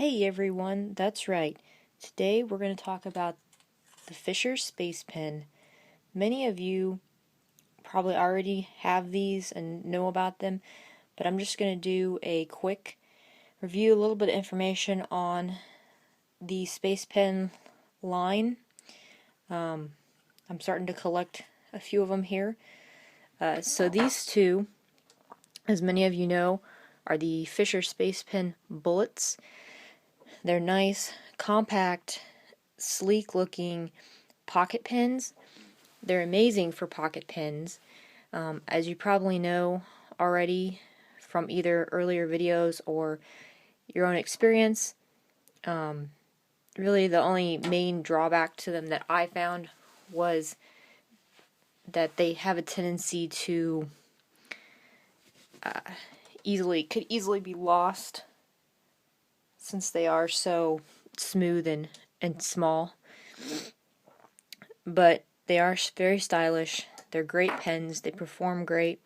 Hey everyone, that's right. Today we're going to talk about the Fisher Space Pen. Many of you probably already have these and know about them, but I'm just going to do a quick review, a little bit of information on the Space Pen line. I'm starting to collect a few of them here. So these two, as many of you know, are the Fisher Space Pen Bullets. They're nice, compact, sleek looking pocket pens. They're amazing for pocket pens. As you probably know already from either earlier videos or your own experience, really the only main drawback to them that I found was that they have a tendency to could easily be lost since they are so smooth and small. But they are very stylish. They're great pens. They perform great.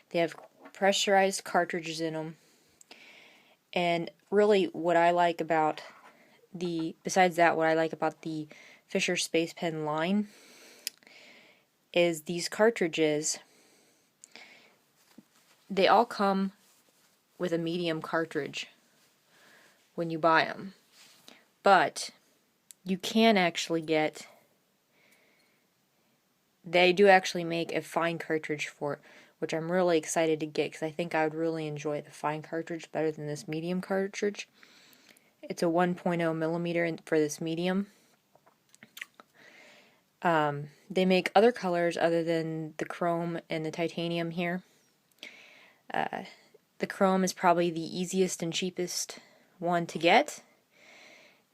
They have pressurized cartridges in them. And really what I like about besides that, what I like about the Fisher Space Pen line is these cartridges. They all come with a medium cartridge when you buy them. But you can actually get, they do actually make a fine cartridge for it, which I'm really excited to get because I think I would really enjoy the fine cartridge better than this medium cartridge. It's a 1.0 millimeter for this medium. They make other colors other than the chrome and the titanium here. The chrome is probably the easiest and cheapest one to get,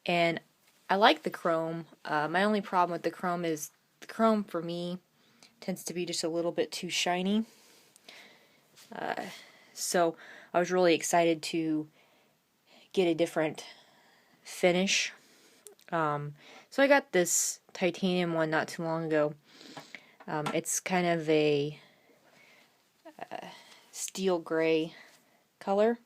and I like the chrome. My only problem with the chrome is the chrome for me tends to be just a little bit too shiny. So I was really excited to get a different finish. So I got this titanium one not too long ago. It's kind of a steel gray color,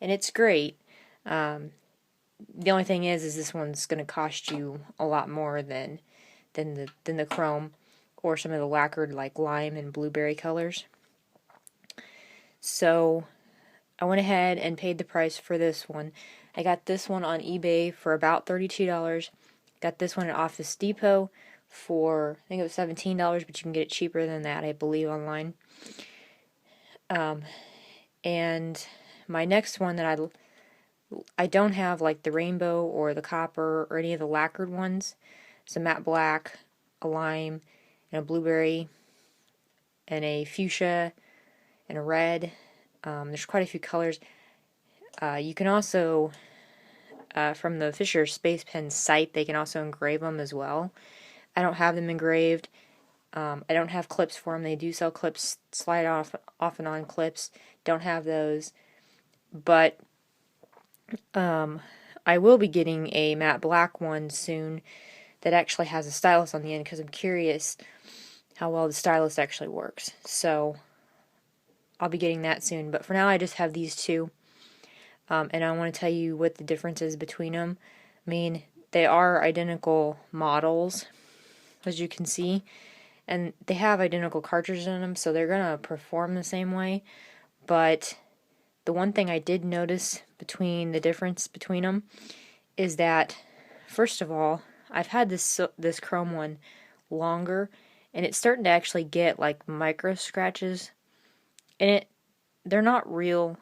and it's great. The only thing is this one's going to cost you a lot more than the chrome or some of the lacquered like lime and blueberry colors. So I went ahead and paid the price for this one. I got this one on eBay for about $32. Got this one at Office Depot for, I think it was $17, but you can get it cheaper than that, I believe, online. And my next one that I don't have like the rainbow or the copper or any of the lacquered ones. It's a matte black, a lime, and a blueberry, and a fuchsia, and a red. There's quite a few colors. You can also, from the Fisher Space Pen site, they can also engrave them as well. I don't have them engraved. I don't have clips for them. They do sell clips, slide off and on clips. Don't have those. But I will be getting a matte black one soon that actually has a stylus on the end because I'm curious how well the stylus actually works. So I'll be getting that soon. But for now I just have these two. And I want to tell you what the difference is between them. I mean, they are identical models, as you can see. And they have identical cartridges in them, so they're going to perform the same way. But the one thing I did notice the difference between them is that, first of all, I've had this chrome one longer, and it's starting to actually get like micro scratches in it. They're not real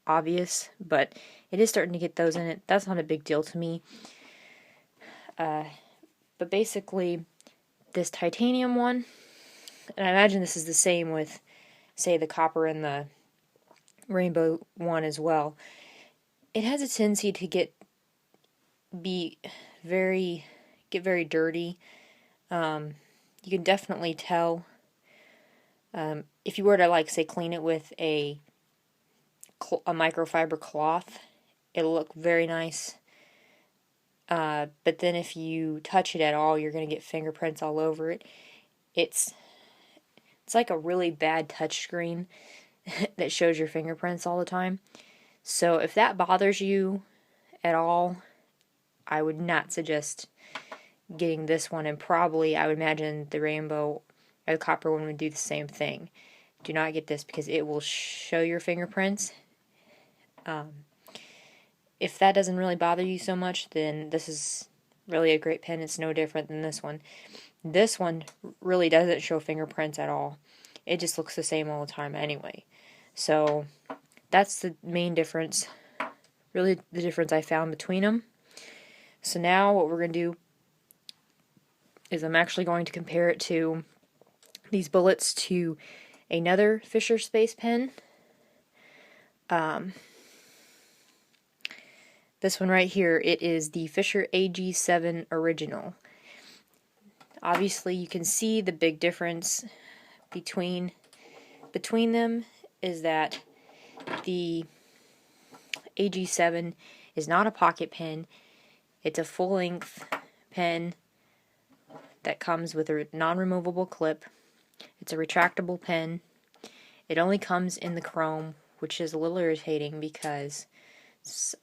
obvious, but it is starting to get those in it. That's not a big deal to me. But basically, this titanium one, and I imagine this is the same with, say, the copper and the rainbow one as well. It has a tendency to get very dirty. You can definitely tell if you were to, like, say, clean it with a microfiber cloth, it'll look very nice. But then if you touch it at all, you're going to get fingerprints all over it. It's like a really bad touchscreen that shows your fingerprints all the time. So if that bothers you, at all, I would not suggest getting this one, and probably I would imagine the rainbow or the copper one would do the same thing. Do not get this because it will show your fingerprints. If that doesn't really bother you so much, then this is really a great pen. It's no different than this one. This one really doesn't show fingerprints at all. It just looks the same all the time anyway. So that's the main difference, really the difference I found between them. So now what we're going to do is I'm actually going to compare it to these bullets to another Fisher Space pen. This one right here, it is the Fisher AG7 Original. Obviously you can see the big difference between them is that the AG7 is not a pocket pen. It's a full-length pen that comes with a non-removable clip. It's a retractable pen. It only comes in the chrome, which is a little irritating because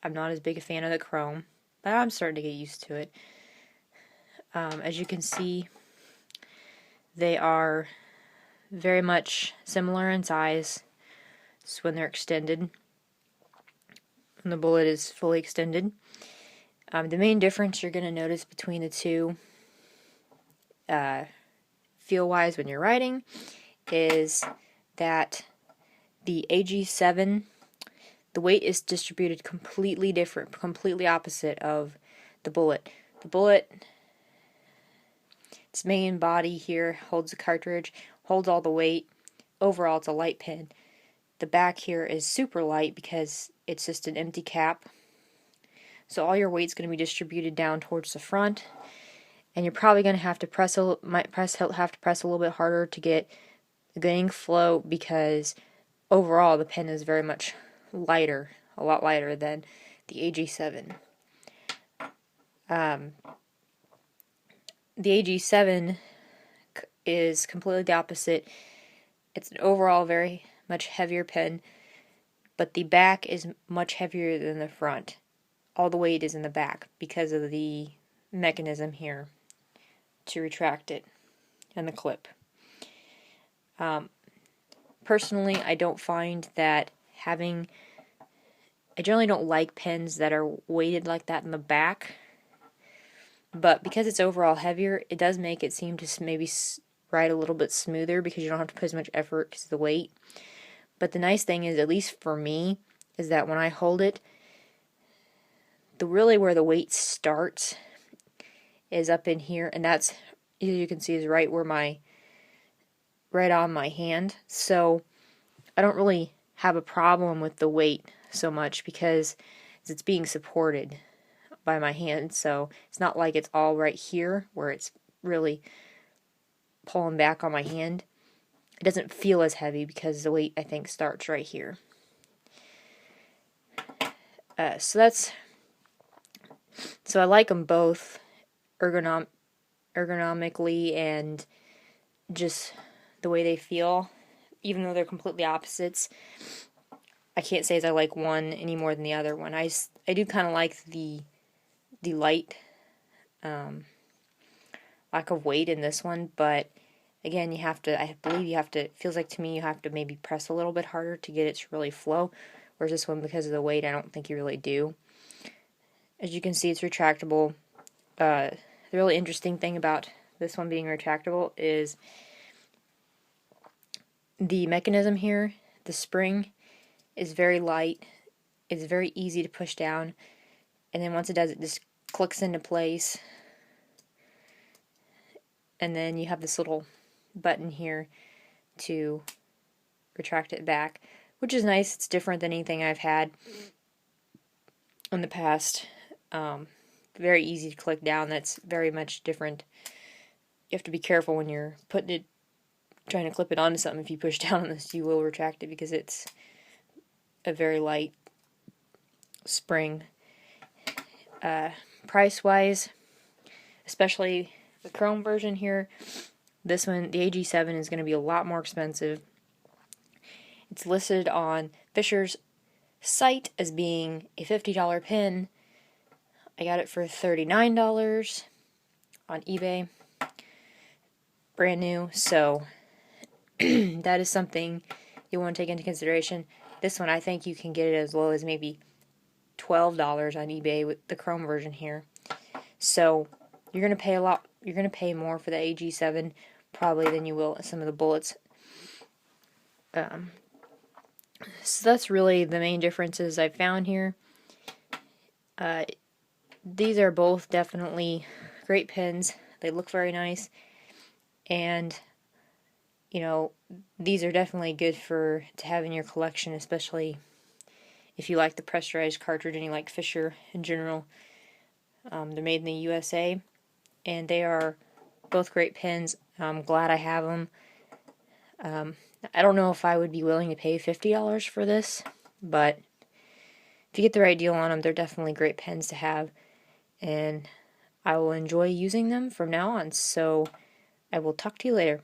I'm not as big a fan of the chrome, but I'm starting to get used to it. As you can see, they are very much similar in size. So when they're extended, when the bullet is fully extended. The main difference you're going to notice between the two, feel-wise when you're writing, is that the AG7, the weight is distributed completely different, completely opposite of the bullet. The bullet, its main body here holds the cartridge, holds all the weight. Overall, it's a light pen. The back here is super light because it's just an empty cap. So all your weight's going to be distributed down towards the front, and you're probably going to have to press a little bit harder to get the good ink flow because overall the pen is very much lighter, a lot lighter than the AG7. The AG7 is completely the opposite. It's an overall very much heavier pen, but the back is much heavier than the front. All the weight is in the back because of the mechanism here to retract it and the clip. Personally, I don't find that I generally don't like pens that are weighted like that in the back, but because it's overall heavier, it does make it seem to maybe write a little bit smoother because you don't have to put as much effort because of the weight. But the nice thing is, at least for me, is that when I hold it, really where the weight starts is up in here, and that's, as you can see, is right on my hand. So I don't really have a problem with the weight so much because it's being supported by my hand. So it's not like it's all right here where it's really pulling back on my hand. It doesn't feel as heavy because the weight, I think, starts right here. So I like them both ergonomically and just the way they feel, even though they're completely opposites. I can't say as I like one any more than the other one. I do kind of like the light lack of weight in this one, but again, it feels like to me you have to maybe press a little bit harder to get it to really flow, whereas this one, because of the weight, I don't think you really do. As you can see, it's retractable. The really interesting thing about this one being retractable is the mechanism here. The spring is very light. It's very easy to push down, and then once it does, it just clicks into place. And then you have this little button here to retract it back, which is nice. It's different than anything I've had in the past. Very easy to click down. That's very much different. You have to be careful when you're trying to clip it onto something. If you push down on this, you will retract it because it's a very light spring. Price-wise, especially the chrome version here, this one, the AG7, is going to be a lot more expensive. It's listed on Fisher's site as being a $50 pen, I got it for $39 on eBay, brand new, so that is something you want to take into consideration. This one, I think you can get it as low as maybe $12 on eBay with the Chrome version here. So you're going to pay a lot. You're going to pay more for the AG7 probably than you will some of the bullets. So that's really the main differences I've found here. These are both definitely great pens. They look very nice, and you know, these are definitely good to have in your collection, especially if you like the pressurized cartridge and you like Fisher in general. They're made in the USA, and they are both great pens. I'm glad I have them. I don't know if I would be willing to pay $50 for this, but if you get the right deal on them, they're definitely great pens to have, and I will enjoy using them from now on. So I will talk to you later.